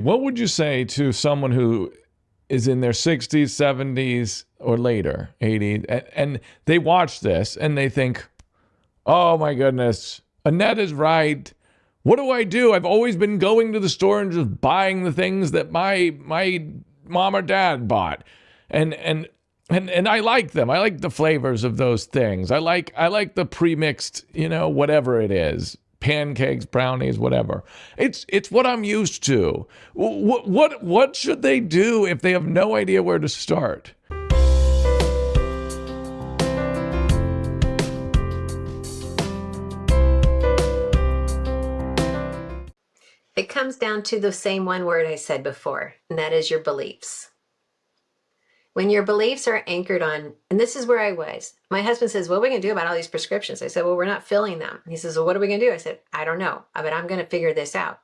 What would you say to someone who is in their 60s, 70s, or later, 80s, and they watch this and they think, oh my goodness, Annette is right. What do I do? I've always been going to the store and just buying the things that my mom or dad bought. And I like them. I like the flavors of those things. I like the pre-mixed, whatever it is. Pancakes, brownies, whatever. It's what I'm used to. What should they do if they have no idea where to start? It comes down to the same one word I said before, and that is your beliefs. When your beliefs are anchored on, and this is where I was. My husband says, what are we going to do about all these prescriptions? I said, well, we're not filling them. He says, well, what are we going to do? I said, I don't know, but I'm going to figure this out.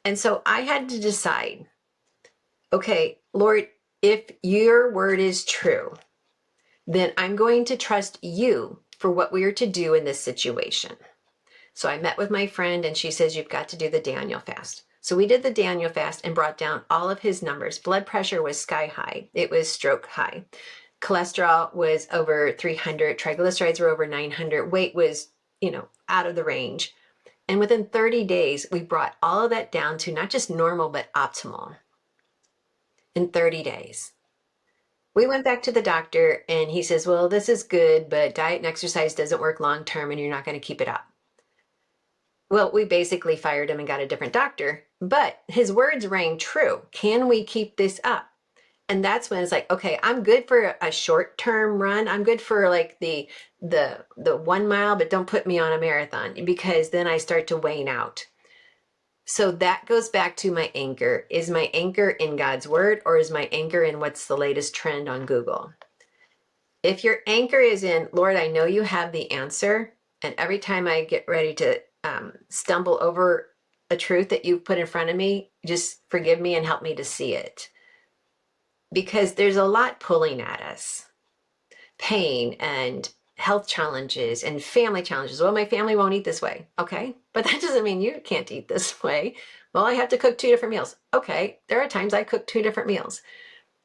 And so I had to decide, okay, Lord, if your word is true, then I'm going to trust you for what we are to do in this situation. So I met with my friend and she says, you've got to do the Daniel fast. So we did the Daniel fast and brought down all of his numbers. Blood pressure was sky high. It was stroke high. Cholesterol was over 300. Triglycerides were over 900. Weight was, out of the range. And within 30 days, we brought all of that down to not just normal, but optimal in 30 days. We went back to the doctor and he says, well, this is good, but diet and exercise doesn't work long-term and you're not going to keep it up. Well, we basically fired him and got a different doctor, but his words rang true. Can we keep this up? And that's when it's like, okay, I'm good for a short-term run. I'm good for like the 1 mile, but don't put me on a marathon because then I start to wane out. So that goes back to my anchor. Is my anchor in God's word or is my anchor in what's the latest trend on Google? If your anchor is in, Lord, I know you have the answer, and every time I get ready to stumble over a truth that you've put in front of me, just forgive me and help me to see it. Because there's a lot pulling at us. Pain and health challenges and family challenges. Well, my family won't eat this way. Okay, but that doesn't mean you can't eat this way. Well, I have to cook 2 different meals. Okay, there are times I cook 2 different meals.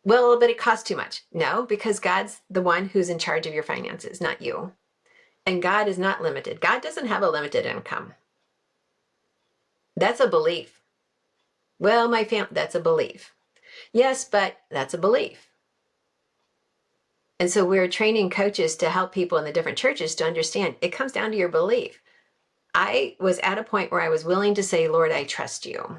Well, but it costs too much. No, because God's the one who's in charge of your finances, not you. And God is not limited. God doesn't have a limited income. That's a belief. Well, that's a belief. Yes, but that's a belief. And so we're training coaches to help people in the different churches to understand it comes down to your belief. I was at a point where I was willing to say, Lord, I trust you.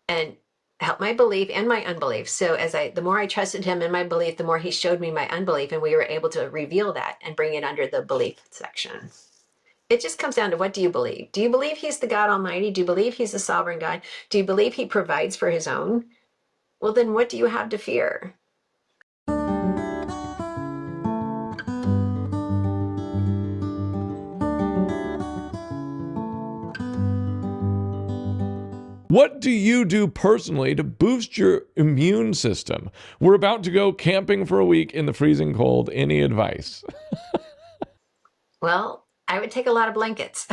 And help my belief and my unbelief. So the more I trusted him in my belief, the more he showed me my unbelief, and we were able to reveal that and bring it under the belief section. It just comes down to, what do you believe? Do you believe he's the God Almighty? Do you believe he's the sovereign God? Do you believe he provides for his own? Well, then what do you have to fear? What do you do personally to boost your immune system? We're about to go camping for a week in the freezing cold. Any advice? Well, I would take a lot of blankets.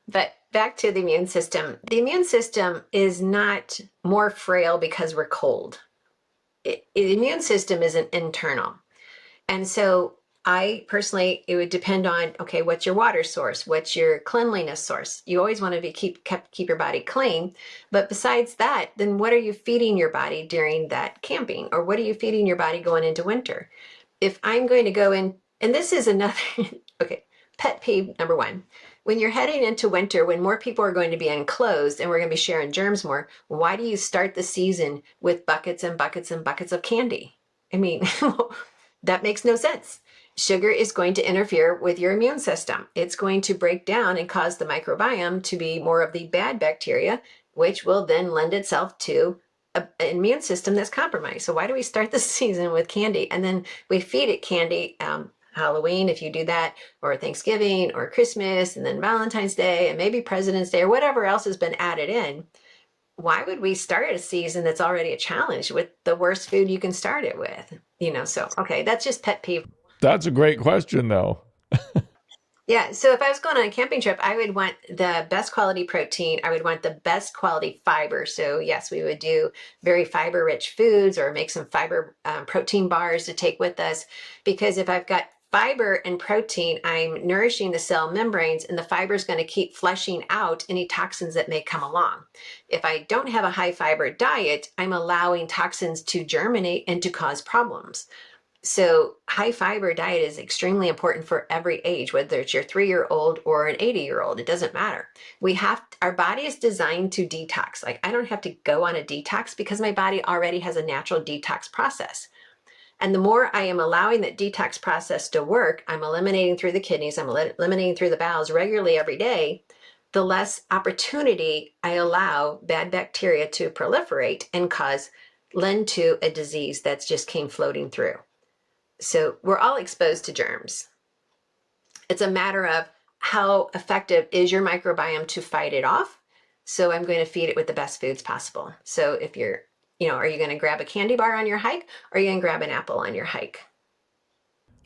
But back to the immune system. The immune system is not more frail because we're cold. The immune system is an internal. And so I personally, it would depend on, okay, what's your water source? What's your cleanliness source? You always want to keep your body clean. But besides that, then what are you feeding your body during that camping? Or what are you feeding your body going into winter? If I'm going to go in, and this is another, okay, pet peeve number 1. When you're heading into winter, when more people are going to be enclosed and we're going to be sharing germs more, why do you start the season with buckets and buckets and buckets of candy? I mean, that makes no sense. Sugar is going to interfere with your immune system. It's going to break down and cause the microbiome to be more of the bad bacteria, which will then lend itself to an immune system that's compromised. So why do we start the season with candy and then we feed it candy Halloween, if you do that, or Thanksgiving or Christmas, and then Valentine's Day and maybe President's Day or whatever else has been added in? Why would we start a season that's already a challenge with the worst food you can start it with? So, okay, that's just pet peeve. That's a great question, though. Yeah, so if I was going on a camping trip, I would want the best quality protein. I would want the best quality fiber. So yes, we would do very fiber-rich foods or make some fiber protein bars to take with us. Because if I've got fiber and protein, I'm nourishing the cell membranes, and the fiber is going to keep flushing out any toxins that may come along. If I don't have a high fiber diet, I'm allowing toxins to germinate and to cause problems. So high fiber diet is extremely important for every age, whether it's your 3-year-old or an 80-year-old, it doesn't matter. Our body is designed to detox. Like I don't have to go on a detox because my body already has a natural detox process. And the more I am allowing that detox process to work, I'm eliminating through the kidneys, I'm eliminating through the bowels regularly every day, the less opportunity I allow bad bacteria to proliferate and lend to a disease that's just came floating through. So we're all exposed to germs. It's a matter of how effective is your microbiome to fight it off. So I'm going to feed it with the best foods possible. So if are you going to grab a candy bar on your hike, or are you going to grab an apple on your hike?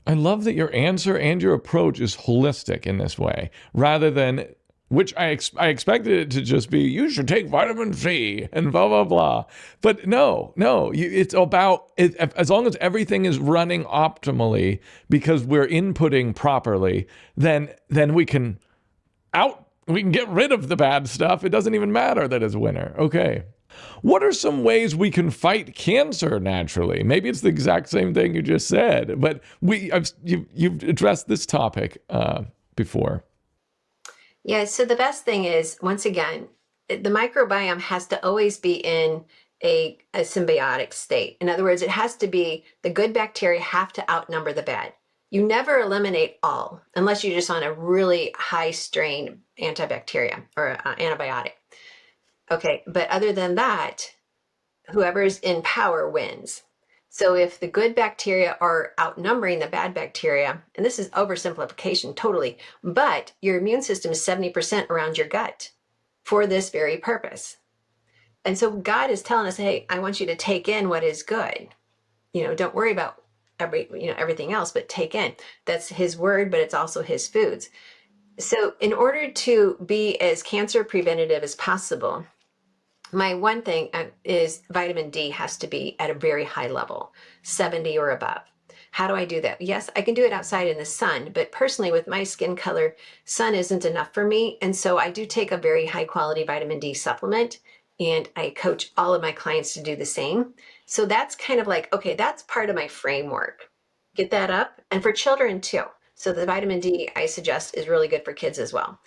I love that your answer and your approach is holistic in this way, rather than which I expected it to just be you should take vitamin C and blah blah blah. But no, it's about it, as long as everything is running optimally because we're inputting properly, then we can get rid of the bad stuff. It doesn't even matter that it's winter. Okay. What are some ways we can fight cancer naturally? Maybe it's the exact same thing you just said, but you've addressed this topic before. Yeah, so the best thing is, once again, the microbiome has to always be in a symbiotic state. In other words, it has to be the good bacteria have to outnumber the bad. You never eliminate all unless you're just on a really high strain antibacteria or antibiotic. Okay, but other than that, whoever's in power wins. So if the good bacteria are outnumbering the bad bacteria, and this is oversimplification totally, but your immune system is 70% around your gut for this very purpose. And so God is telling us, hey, I want you to take in what is good. Don't worry about everything else, but take in. That's his word, but it's also his foods. So in order to be as cancer preventative as possible, my one thing is vitamin D has to be at a very high level, 70 or above. How do I do that? Yes, I can do it outside in the sun, but personally with my skin color, sun isn't enough for me. And so I do take a very high quality vitamin D supplement, and I coach all of my clients to do the same. So that's kind of like, okay, that's part of my framework. Get that up. And for children too. So the vitamin D I suggest is really good for kids as well.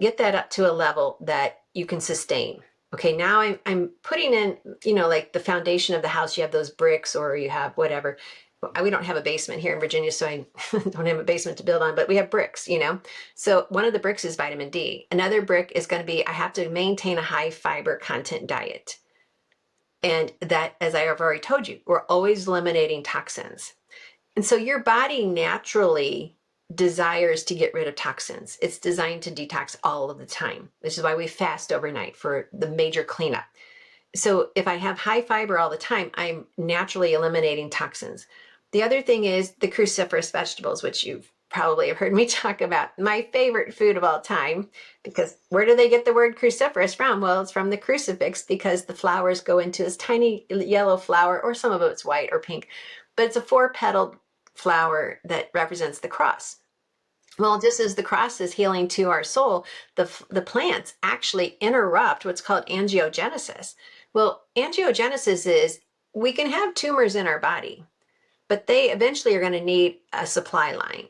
Get that up to a level that you can sustain. Okay, now I'm putting in, like the foundation of the house, you have those bricks or you have whatever. We don't have a basement here in Virginia, so I don't have a basement to build on, but we have bricks. So one of the bricks is vitamin D. Another brick is going to be, I have to maintain a high fiber content diet. And that, as I have already told you, we're always eliminating toxins. And so your body naturally desires to get rid of toxins. It's designed to detox all of the time. This is why we fast overnight for the major cleanup. So if I have high fiber all the time, I'm naturally eliminating toxins. The other thing is the cruciferous vegetables, which you've probably have heard me talk about. My favorite food of all time, because where do they get the word cruciferous from? Well, it's from the crucifix, because the flowers go into this tiny yellow flower, or some of it's white or pink, but it's a 4-petaled flower that represents the cross. Well, just as the cross is healing to our soul, the plants actually interrupt what's called angiogenesis. Well, angiogenesis is, we can have tumors in our body, but they eventually are going to need a supply line.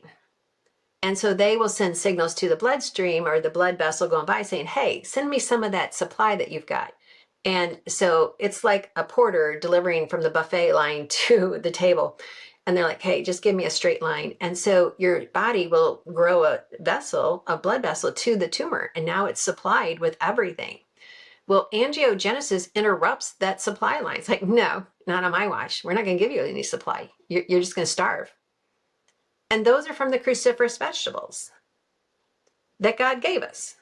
And so they will send signals to the bloodstream or the blood vessel going by saying, hey, send me some of that supply that you've got. And so it's like a porter delivering from the buffet line to the table. And they're like, hey, just give me a straight line. And so your body will grow a blood vessel to the tumor. And now it's supplied with everything. Well, angiogenesis interrupts that supply line. It's like, no, not on my watch. We're not going to give you any supply. You're just going to starve. And those are from the cruciferous vegetables that God gave us.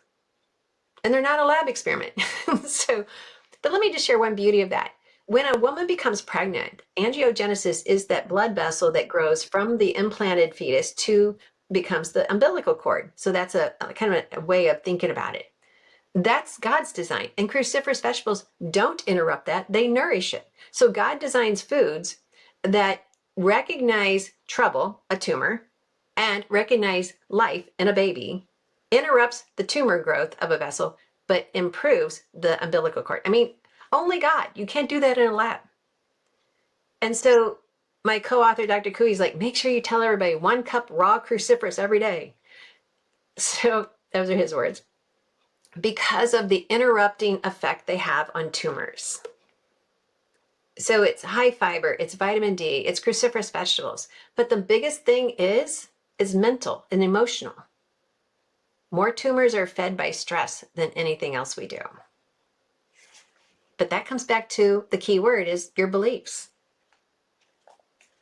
And they're not a lab experiment. But let me just share one beauty of that. When a woman becomes pregnant, angiogenesis is that blood vessel that grows from the implanted fetus to becomes the umbilical cord. So that's a kind of a way of thinking about it. That's God's design. And cruciferous vegetables don't interrupt that, they nourish it. So God designs foods that recognize trouble, a tumor, and recognize life in a baby, interrupts the tumor growth of a vessel, but improves the umbilical cord. I mean, only God. You can't do that in a lab. And so my co-author, Dr. Cooey's like, make sure you tell everybody 1 cup raw cruciferous every day. So those are his words. Because of the interrupting effect they have on tumors. So it's high fiber, it's vitamin D, it's cruciferous vegetables. But the biggest thing is mental and emotional. More tumors are fed by stress than anything else we do. But that comes back to the key word is your beliefs.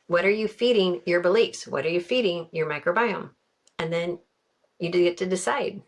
What are you feeding your beliefs? What are you feeding your microbiome? And then you get to decide.